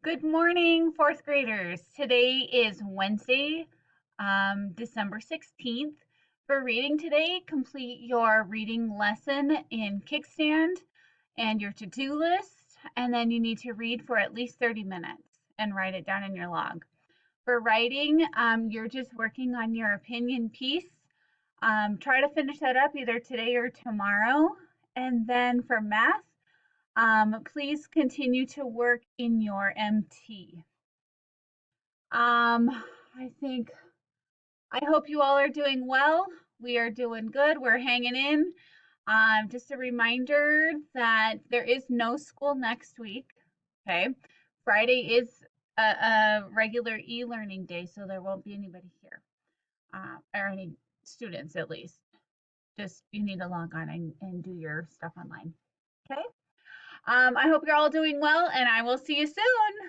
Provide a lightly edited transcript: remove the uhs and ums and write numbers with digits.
Good morning, fourth graders. Today is Wednesday, December 16th. For reading today, complete your reading lesson in Kickstand and your to-do list, and then you need to read for at least 30 minutes and write it down in your log. For writing, you're just working on your opinion piece. Try to finish that up either today or tomorrow. And then for math, please continue to work in your MT. I think, I hope you all are doing well. We are doing good. We're hanging in. Just a reminder that there is no school next week. Okay. Friday is a regular e-learning day, so there won't be anybody here, or any students at least. Just you need to log on and do your stuff online. Okay. I hope you're all doing well, and I will see you soon.